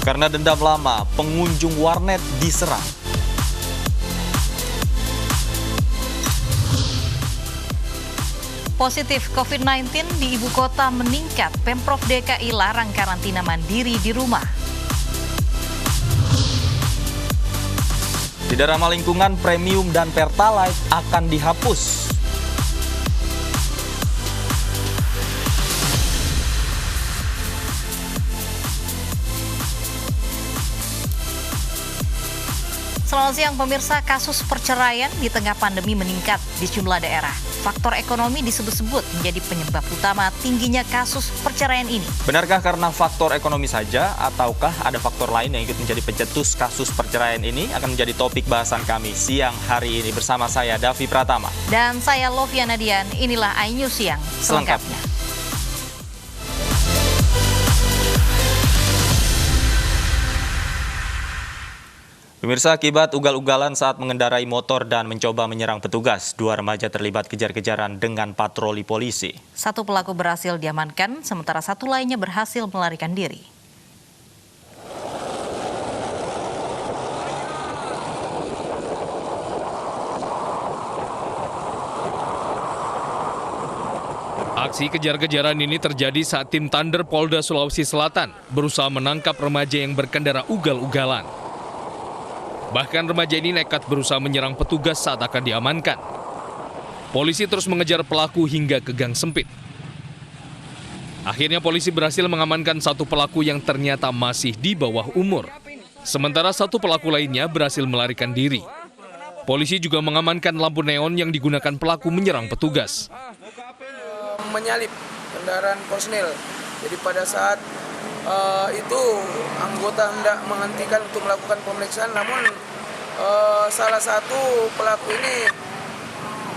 Karena dendam lama, pengunjung warnet diserang. Positif COVID-19 di ibu kota meningkat. Pemprov DKI larang karantina mandiri di rumah. Tidak ramah lingkungan, premium dan pertalite akan dihapus. Selamat siang pemirsa, kasus perceraian di tengah pandemi meningkat di sejumlah daerah. Faktor ekonomi disebut-sebut menjadi penyebab utama tingginya kasus perceraian ini. Benarkah karena faktor ekonomi saja ataukah ada faktor lain yang ikut menjadi pencetus kasus perceraian ini? Akan menjadi topik bahasan kami siang hari ini bersama saya Davi Pratama. Dan saya Loviana Dian, inilah iNews Siang selengkapnya. Pemirsa, akibat ugal-ugalan saat mengendarai motor dan mencoba menyerang petugas, 2 remaja terlibat kejar-kejaran dengan patroli polisi. 1 pelaku berhasil diamankan, sementara 1 lainnya berhasil melarikan diri. Aksi kejar-kejaran ini terjadi saat tim Thunder Polda Sulawesi Selatan berusaha menangkap remaja yang berkendara ugal-ugalan. Bahkan remaja ini nekat berusaha menyerang petugas saat akan diamankan. Polisi terus mengejar pelaku hingga ke gang sempit. Akhirnya polisi berhasil mengamankan 1 pelaku yang ternyata masih di bawah umur. Sementara 1 pelaku lainnya berhasil melarikan diri. Polisi juga mengamankan lampu neon yang digunakan pelaku menyerang petugas. Menyalip kendaraan personil. Jadi pada saat itu anggota hendak menghentikan untuk melakukan pemeriksaan, namun salah satu pelaku ini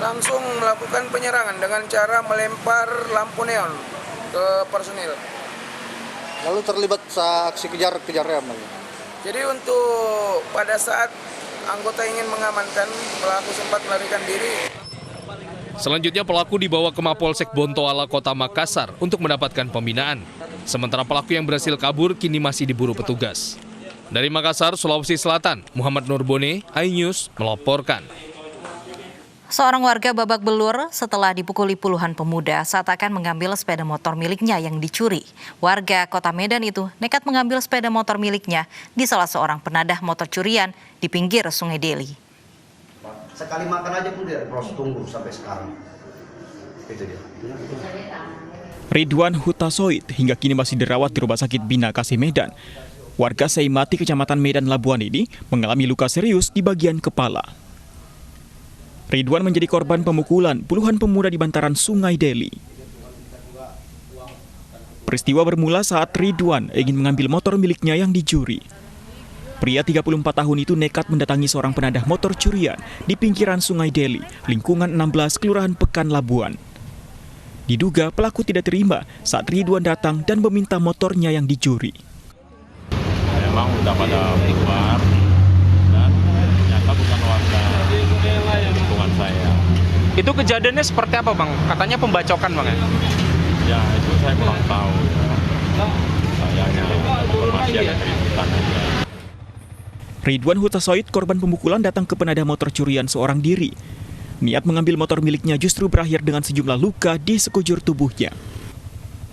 langsung melakukan penyerangan dengan cara melempar lampu neon ke personil. Lalu terlibat aksi kejar-kejaran. Jadi untuk pada saat anggota ingin mengamankan, pelaku sempat melarikan diri. Selanjutnya pelaku dibawa ke Mapolsek Bontoala Kota Makassar untuk mendapatkan pembinaan. Sementara pelaku yang berhasil kabur kini masih diburu petugas. Dari Makassar, Sulawesi Selatan, Muhammad Nurbone, iNews melaporkan. Seorang warga babak belur setelah dipukuli puluhan pemuda saat akan mengambil sepeda motor miliknya yang dicuri. Warga Kota Medan itu nekat mengambil sepeda motor miliknya di salah seorang penadah motor curian di pinggir Sungai Deli. Sekali makan aja pun dia proses tunggu sampai sekarang. Itu dia. Ridwan Hutasoid hingga kini masih dirawat di Rumah Sakit Bina Kasih Medan. Warga Seimati, Kecamatan Medan Labuan ini mengalami luka serius di bagian kepala. Ridwan menjadi korban pemukulan puluhan pemuda di bantaran Sungai Deli. Peristiwa bermula saat Ridwan ingin mengambil motor miliknya yang dicuri. Pria 34 tahun itu nekat mendatangi seorang penadah motor curian di pinggiran Sungai Deli, lingkungan 16 Kelurahan Pekan Labuan. Diduga pelaku tidak terima saat Ridwan datang dan meminta motornya yang dicuri. Memang udah pada keluar dan ternyata bukan warga lingkungan saya. Itu kejadiannya seperti apa, Bang? Katanya pembacokan, Bang, ya? Ya, itu saya kurang tahu. Saya hanya informasi ada cerita aja. Ridwan Hutasoid, korban pemukulan, datang ke penadah motor curian seorang diri. Niat mengambil motor miliknya justru berakhir dengan sejumlah luka di sekujur tubuhnya.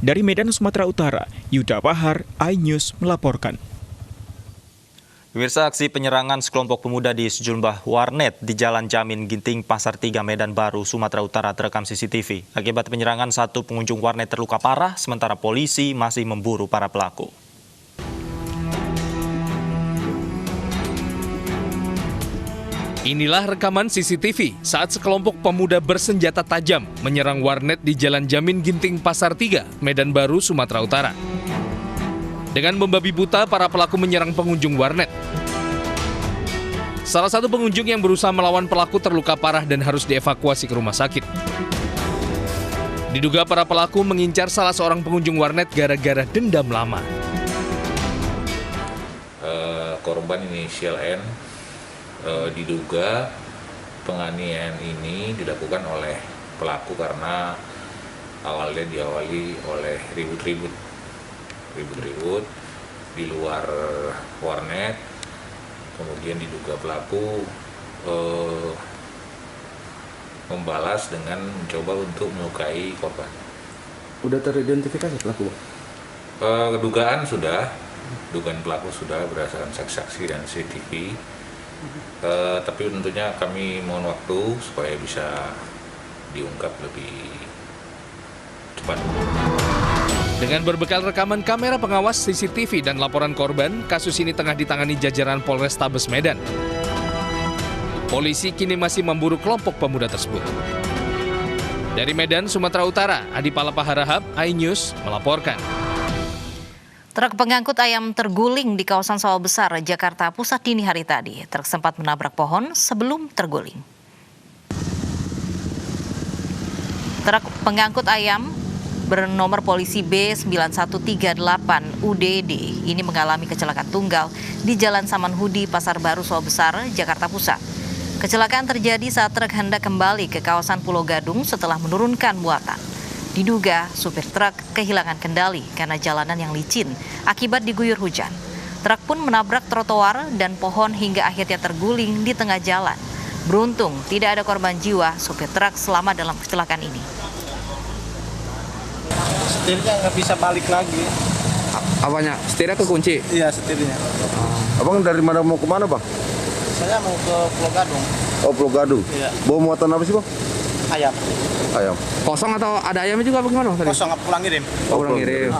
Dari Medan, Sumatera Utara, Yuda Bahar, iNews melaporkan. Pemirsa, aksi penyerangan sekelompok pemuda di sejumlah warnet di Jalan Jamin Ginting, Pasar 3, Medan Baru, Sumatera Utara terekam CCTV. Akibat penyerangan, 1 pengunjung warnet terluka parah, sementara polisi masih memburu para pelaku. Inilah rekaman CCTV saat sekelompok pemuda bersenjata tajam menyerang warnet di Jalan Jamin Ginting Pasar 3, Medan Baru, Sumatera Utara. Dengan membabi buta, para pelaku menyerang pengunjung warnet. Salah satu pengunjung yang berusaha melawan pelaku terluka parah dan harus dievakuasi ke rumah sakit. Diduga para pelaku mengincar salah seorang pengunjung warnet gara-gara dendam lama. Korban inisial N diduga penganiayaan ini dilakukan oleh pelaku karena awalnya diawali oleh ribut-ribut di luar warnet, kemudian diduga pelaku membalas dengan mencoba untuk melukai korban. Udah teridentifikasi pelaku? Dugaan pelaku sudah berdasarkan saksi-saksi dan CCTV. Tapi tentunya kami mohon waktu supaya bisa diungkap lebih cepat. Dengan berbekal rekaman kamera pengawas CCTV dan laporan korban, kasus ini tengah ditangani jajaran Polrestabes Medan. Polisi kini masih memburu kelompok pemuda tersebut. Dari Medan, Sumatera Utara, Adi Palapa Harahap, iNews melaporkan. Truk pengangkut ayam terguling di kawasan Sawah Besar, Jakarta Pusat dini hari tadi. Truk sempat menabrak pohon sebelum terguling. Truk pengangkut ayam bernomor polisi B9138 UDD ini mengalami kecelakaan tunggal di Jalan Samanhudi, Pasar Baru, Sawah Besar, Jakarta Pusat. Kecelakaan terjadi saat truk hendak kembali ke kawasan Pulau Gadung setelah menurunkan muatan. Diduga supir truk kehilangan kendali karena jalanan yang licin akibat diguyur hujan. Truk pun menabrak trotoar dan pohon hingga akhirnya terguling di tengah jalan. Beruntung tidak ada korban jiwa, supir truk selamat dalam kecelakaan ini. Setirnya nggak bisa balik lagi. Apanya? Setirnya kekunci? Iya, setirnya. Abang dari mana mau kemana, Bang? Saya mau ke Pulau Gadung. Oh, Pulau Gadung. Iya. Bawa muatan apa sih, Bang? Ayam. Ayam. Kosong atau ada ayamnya juga bagaimana? Kosong, pulang ngirim. Oh, pulang ngirim.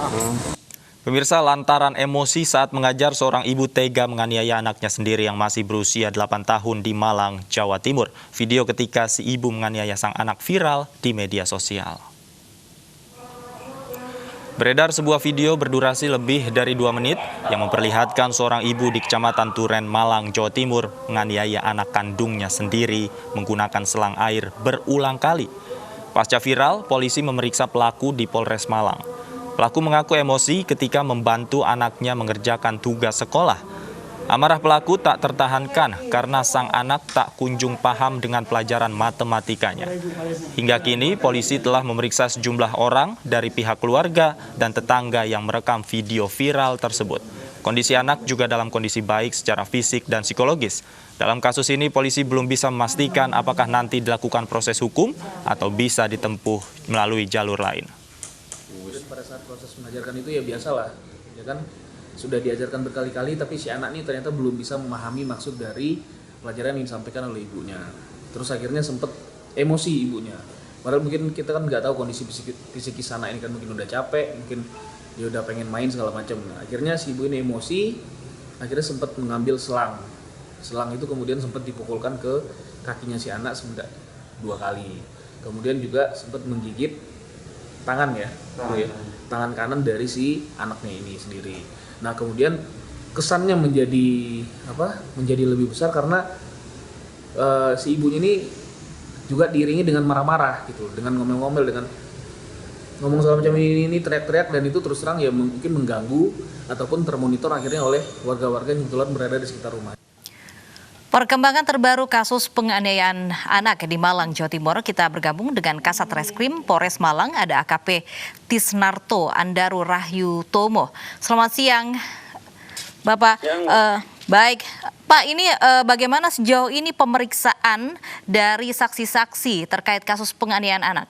Pemirsa, lantaran emosi saat mengajar, seorang ibu tega menganiaya anaknya sendiri yang masih berusia 8 tahun di Malang, Jawa Timur. Video ketika si ibu menganiaya sang anak viral di media sosial. Beredar sebuah video berdurasi lebih dari 2 menit yang memperlihatkan seorang ibu di Kecamatan Turen, Malang, Jawa Timur menganiaya anak kandungnya sendiri menggunakan selang air berulang kali. Pasca viral, polisi memeriksa pelaku di Polres Malang. Pelaku mengaku emosi ketika membantu anaknya mengerjakan tugas sekolah. Amarah pelaku tak tertahankan karena sang anak tak kunjung paham dengan pelajaran matematikanya. Hingga kini, polisi telah memeriksa sejumlah orang dari pihak keluarga dan tetangga yang merekam video viral tersebut. Kondisi anak juga dalam kondisi baik secara fisik dan psikologis. Dalam kasus ini, polisi belum bisa memastikan apakah nanti dilakukan proses hukum atau bisa ditempuh melalui jalur lain. Pada saat proses mengajarkan itu ya biasalah, ya kan? Sudah diajarkan berkali-kali, tapi si anak ini ternyata belum bisa memahami maksud dari pelajaran yang disampaikan oleh ibunya. Terus akhirnya sempat emosi ibunya. Padahal mungkin kita kan nggak tahu kondisi psikis anak ini, kan mungkin udah capek, mungkin dia udah pengen main segala macam. Nah, akhirnya si ibu ini emosi, akhirnya sempat mengambil selang. Selang itu kemudian sempat dipukulkan ke kakinya si anak sebanyak 2 kali. Kemudian juga sempat menggigit tangan tangan kanan dari si anaknya ini sendiri. Nah, kemudian kesannya menjadi lebih besar karena si ibunya ini juga diiringi dengan marah-marah gitu, dengan ngomel-ngomel, dengan ngomong segala macam ini teriak-teriak, dan itu terus terang ya mungkin mengganggu ataupun termonitor akhirnya oleh warga-warga yang kebetulan berada di sekitar rumah. Perkembangan terbaru kasus penganiayaan anak di Malang, Jawa Timur, kita bergabung dengan Kasat Reskrim Polres Malang, ada AKP Tisnarto Andaru Rahyu Tomo. Selamat siang, Bapak. Baik, Pak, ini bagaimana sejauh ini pemeriksaan dari saksi-saksi terkait kasus penganiayaan anak?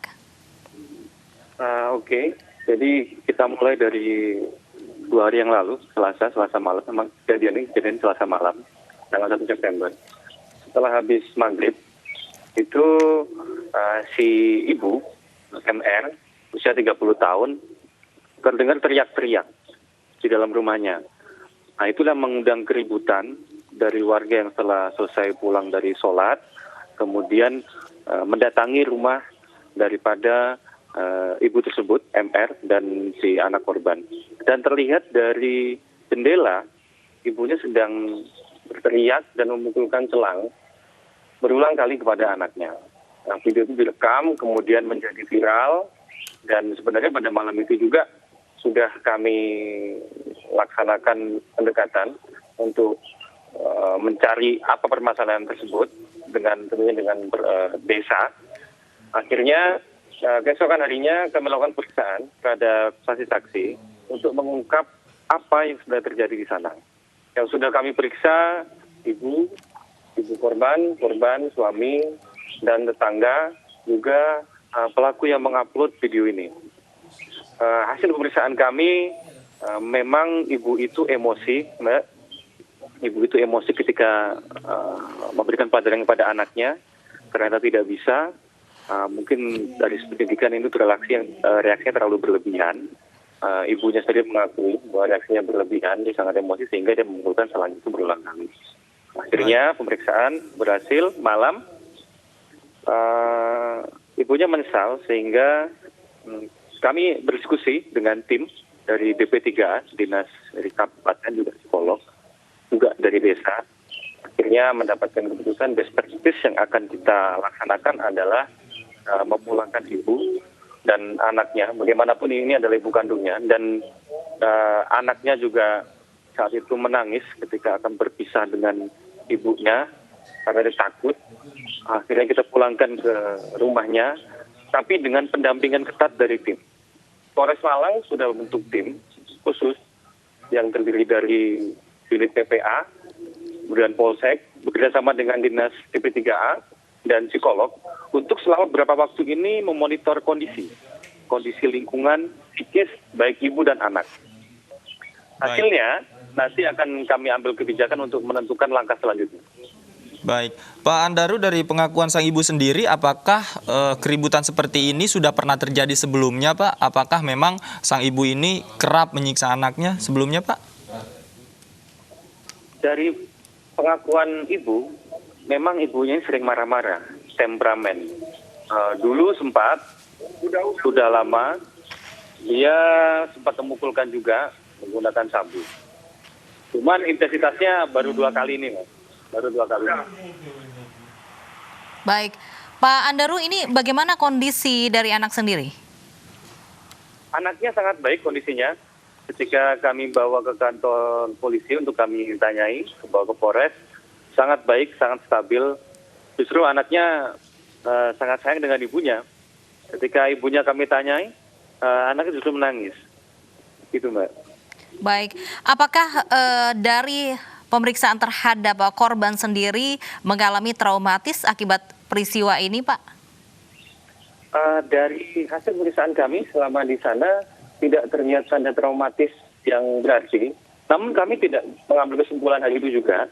Oke, jadi kita mulai dari 2 hari yang lalu, Selasa malam, memang kejadian Selasa malam. Tanggal 1 September. Setelah habis maghrib, itu si ibu, MR, usia 30 tahun, terdengar teriak-teriak di dalam rumahnya. Nah, itulah mengundang keributan dari warga yang setelah selesai pulang dari sholat, kemudian mendatangi rumah daripada ibu tersebut, MR, dan si anak korban. Dan terlihat dari jendela, ibunya sedang berteriak dan memukulkan selang berulang kali kepada anaknya. Nah, video itu direkam, kemudian menjadi viral, dan sebenarnya pada malam itu juga sudah kami laksanakan pendekatan untuk mencari apa permasalahan tersebut tentunya dengan desa. Akhirnya keesokan harinya kami melakukan pemeriksaan terhadap saksi-saksi untuk mengungkap apa yang sudah terjadi di sana. Yang sudah kami periksa ibu korban, suami, dan tetangga, juga pelaku yang mengupload video ini. Hasil pemeriksaan kami, memang ibu itu emosi, Mbak. Ibu itu emosi ketika memberikan pelajaran kepada anaknya, ternyata tidak bisa. Mungkin dari pendidikan itu reaksinya terlalu berlebihan. Ibunya sendiri mengakui bahwa reaksinya berlebihan, dia sangat emosi sehingga dia memukulkan selang itu berulang kali. Akhirnya pemeriksaan berhasil malam. Ibunya menyesal sehingga kami berdiskusi dengan tim dari BP3A, Dinas dari Kabupaten, juga psikolog, juga dari desa. Akhirnya mendapatkan keputusan best practice yang akan kita laksanakan adalah memulangkan ibu dan anaknya. Bagaimanapun ini adalah ibu kandungnya, dan anaknya juga saat itu menangis ketika akan berpisah dengan ibunya karena dia takut. Akhirnya kita pulangkan ke rumahnya, tapi dengan pendampingan ketat dari tim. Polres Malang sudah membentuk tim khusus yang terdiri dari unit PPA, kemudian Polsek, bekerjasama dengan Dinas DP3A dan psikolog, untuk selama beberapa waktu ini memonitor kondisi lingkungan psikis baik ibu dan anak. Hasilnya nanti akan kami ambil kebijakan untuk menentukan langkah selanjutnya. Baik, Pak Andaru, dari pengakuan sang ibu sendiri, apakah keributan seperti ini sudah pernah terjadi sebelumnya, Pak? Apakah memang sang ibu ini kerap menyiksa anaknya sebelumnya, Pak? Dari pengakuan ibu, memang ibunya sering marah-marah, temperamen. Dulu sempat, sudah lama, dia sempat memukulkan juga menggunakan sabu. Cuman intensitasnya baru 2 kali ini, Mas. Baru 2 kali. Baik, Pak Andaru, ini bagaimana kondisi dari anak sendiri? Anaknya sangat baik kondisinya. Ketika kami bawa ke kantor polisi untuk kami tanyai, bawa ke Polres, sangat baik, sangat stabil. Justru anaknya sangat sayang dengan ibunya. Ketika ibunya kami tanyai, anaknya justru menangis. Gitu, Mbak. Baik, apakah dari pemeriksaan terhadap korban sendiri mengalami traumatis akibat peristiwa ini, Pak? Dari hasil pemeriksaan kami selama di sana tidak terlihat tanda traumatis yang berarti. Namun kami tidak mengambil kesimpulan hal itu juga.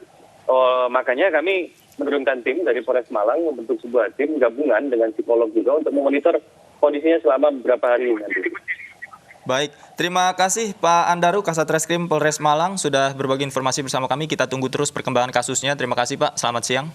Makanya kami menurunkan tim dari Polres Malang membentuk sebuah tim gabungan dengan psikolog juga untuk memonitor kondisinya selama beberapa hari nanti. Baik, terima kasih Pak Andaru, Kasat Reskrim Polres Malang sudah berbagi informasi bersama kami. Kita tunggu terus perkembangan kasusnya. Terima kasih Pak, selamat siang.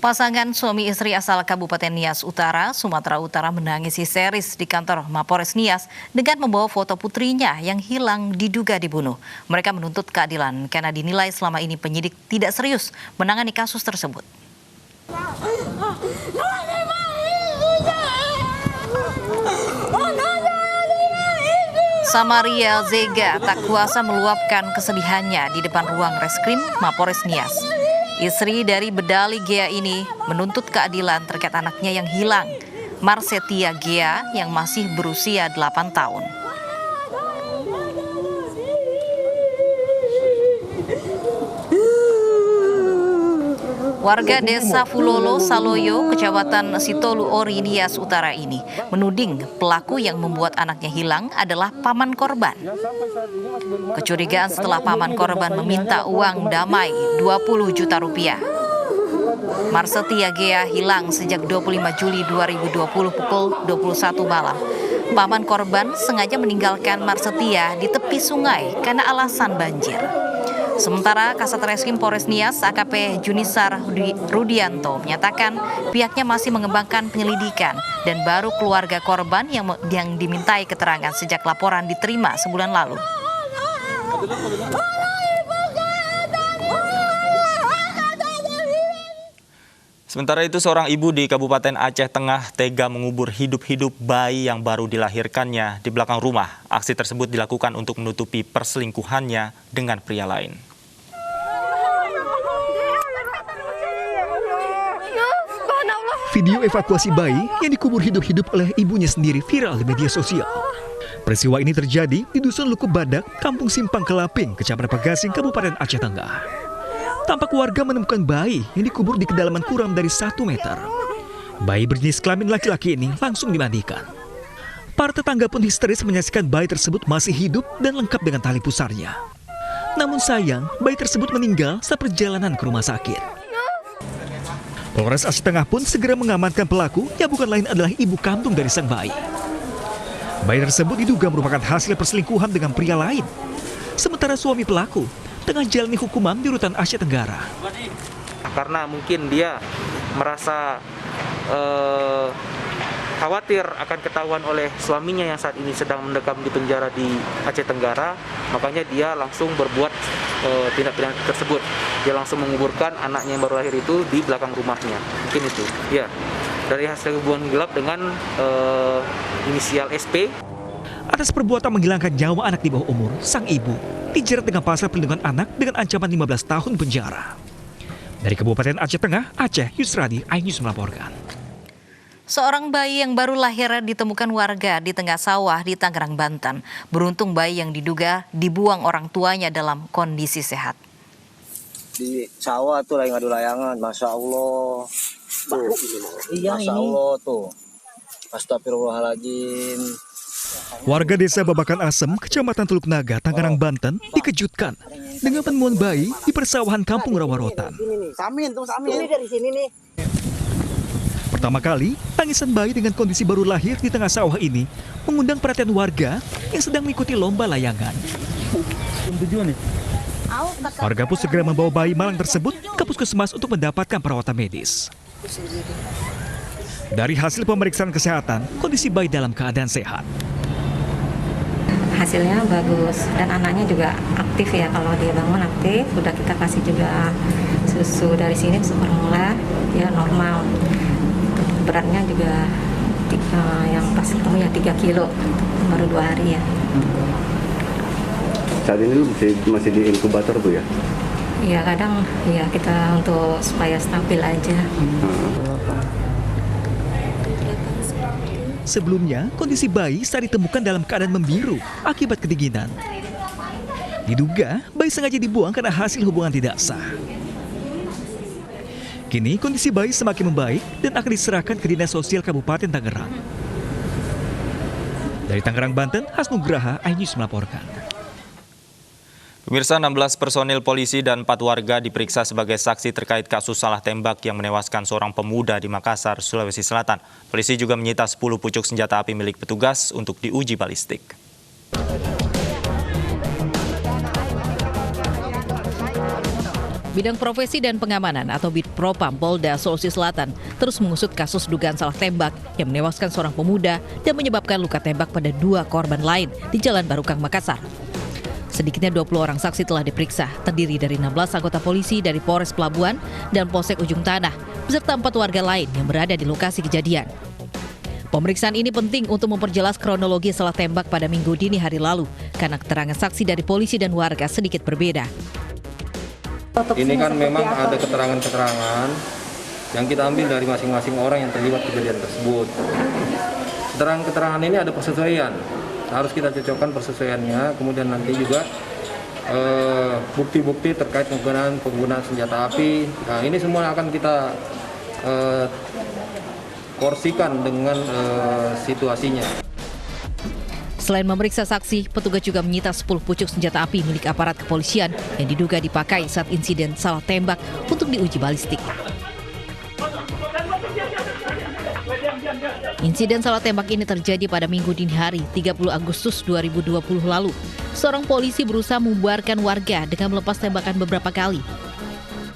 Pasangan suami istri asal Kabupaten Nias Utara, Sumatera Utara menangis histeris di kantor Mapores Nias dengan membawa foto putrinya yang hilang diduga dibunuh. Mereka menuntut keadilan karena dinilai selama ini penyidik tidak serius menangani kasus tersebut. Samaria Zega tak kuasa meluapkan kesedihannya di depan ruang reskrim Mapores Nias. Istri dari Bedali Gea ini menuntut keadilan terkait anaknya yang hilang, Marsetia Gea, yang masih berusia 8 tahun. Warga desa Fulolo, Saloyo, Kecamatan Sitolu Ori, Nias Utara ini menuding pelaku yang membuat anaknya hilang adalah paman korban. Kecurigaan setelah paman korban meminta uang damai 20 juta rupiah. Marsetia Gea hilang sejak 25 Juli 2020 pukul 21 malam. Paman korban sengaja meninggalkan Marsetia di tepi sungai karena alasan banjir. Sementara Kasat Reskrim Polres Nias AKP Junisar Rudianto menyatakan pihaknya masih mengembangkan penyelidikan dan baru keluarga korban yang dimintai keterangan sejak laporan diterima sebulan lalu. Sementara itu, seorang ibu di Kabupaten Aceh Tengah tega mengubur hidup-hidup bayi yang baru dilahirkannya di belakang rumah. Aksi tersebut dilakukan untuk menutupi perselingkuhannya dengan pria lain. Video evakuasi bayi yang dikubur hidup-hidup oleh ibunya sendiri viral di media sosial. Peristiwa ini terjadi di Dusun Lukup Badak, Kampung Simpang Kelaping, Kecamatan Pegasing, Kabupaten Aceh Tengah. Tampak warga menemukan bayi yang dikubur di kedalaman kurang dari 1 meter. Bayi berjenis kelamin laki-laki ini langsung dimandikan. Para tetangga pun histeris menyaksikan bayi tersebut masih hidup dan lengkap dengan tali pusarnya. Namun sayang, bayi tersebut meninggal saat perjalanan ke rumah sakit. Polres Aceh Tengah pun segera mengamankan pelaku yang bukan lain adalah ibu kandung dari sang bayi. Bayi tersebut diduga merupakan hasil perselingkuhan dengan pria lain. Sementara suami pelaku tengah jalani hukuman di Rutan Aceh Tenggara. Karena mungkin dia merasa khawatir akan ketahuan oleh suaminya yang saat ini sedang mendekam di penjara di Aceh Tenggara, makanya dia langsung berbuat tindak pidana tersebut. Dia langsung menguburkan anaknya yang baru lahir itu di belakang rumahnya. Mungkin itu. Ya. Dari hasil hubungan gelap dengan inisial SP. Atas perbuatan menghilangkan nyawa anak di bawah umur, sang ibu dijerat dengan pasal perlindungan anak dengan ancaman 15 tahun penjara. Dari Kabupaten Aceh Tengah, Aceh, Yusradi, iNews melaporkan. Seorang bayi yang baru lahir ditemukan warga di tengah sawah di Tangerang, Banten. Beruntung bayi yang diduga dibuang orang tuanya dalam kondisi sehat. Di sawah tuh lagi ngadu layangan, Masya Allah. Tuh. Iya, Masya Allah tuh. Astagfirullahaladzim. Warga desa Babakan Asem, Kecamatan Teluk Naga, Tangerang, Banten dikejutkan dengan penemuan bayi di persawahan Kampung Rawarotan. Samin tuh, samin. Ini dari sini nih. Pertama kali, tangisan bayi dengan kondisi baru lahir di tengah sawah ini mengundang perhatian warga yang sedang mengikuti lomba layangan. Warga pun segera membawa bayi malang tersebut ke puskesmas untuk mendapatkan perawatan medis. Dari hasil pemeriksaan kesehatan, kondisi bayi dalam keadaan sehat. Hasilnya bagus dan anaknya juga aktif ya, kalau dia bangun aktif. Udah kita kasih juga susu dari sini formula, ya normal. Beratnya juga yang pas ketemu ya 3 kilo, baru 2 hari ya. Saat ini masih di inkubator tuh ya? Iya, kadang ya kita untuk supaya stabil aja. Sebelumnya, kondisi bayi saat ditemukan dalam keadaan membiru akibat kedinginan. Diduga, bayi sengaja dibuang karena hasil hubungan tidak sah. Kini kondisi bayi semakin membaik dan akan diserahkan ke Dinas Sosial Kabupaten Tangerang. Dari Tangerang, Banten, Hasnugraha, iNews melaporkan. Pemirsa, 16 personil polisi dan 4 warga diperiksa sebagai saksi terkait kasus salah tembak yang menewaskan seorang pemuda di Makassar, Sulawesi Selatan. Polisi juga menyita 10 pucuk senjata api milik petugas untuk diuji balistik. Bidang Profesi dan Pengamanan atau Bitpropam Polda Sulawesi Selatan terus mengusut kasus dugaan salah tembak yang menewaskan seorang pemuda dan menyebabkan luka tembak pada 2 korban lain di Jalan Barukang, Makassar. Sedikitnya 20 orang saksi telah diperiksa, terdiri dari 16 anggota polisi dari Polres Pelabuhan dan Polsek Ujung Tanah, beserta 4 warga lain yang berada di lokasi kejadian. Pemeriksaan ini penting untuk memperjelas kronologi salah tembak pada Minggu dini hari lalu, karena keterangan saksi dari polisi dan warga sedikit berbeda. Ini kan memang ada keterangan-keterangan yang kita ambil dari masing-masing orang yang terlibat kejadian tersebut. Keterangan-keterangan ini ada persesuaian, harus kita cocokkan persesuaiannya. Kemudian nanti juga bukti-bukti terkait penggunaan senjata api. Nah, ini semua akan kita porsikan dengan situasinya. Selain memeriksa saksi, petugas juga menyita 10 pucuk senjata api milik aparat kepolisian yang diduga dipakai saat insiden salah tembak untuk diuji balistik. Insiden salah tembak ini terjadi pada Minggu dini hari, 30 Agustus 2020 lalu. Seorang polisi berusaha membubarkan warga dengan melepas tembakan beberapa kali.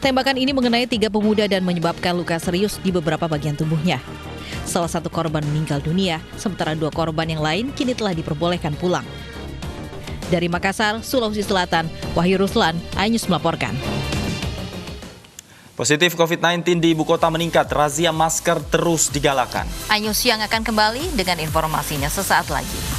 Tembakan ini mengenai 3 pemuda dan menyebabkan luka serius di beberapa bagian tubuhnya. Salah satu korban meninggal dunia, sementara 2 korban yang lain kini telah diperbolehkan pulang. Dari Makassar, Sulawesi Selatan, Wahyu Ruslan, iNews melaporkan. Positif COVID-19 di ibu kota meningkat, razia masker terus digalakan. iNews yang akan kembali dengan informasinya sesaat lagi.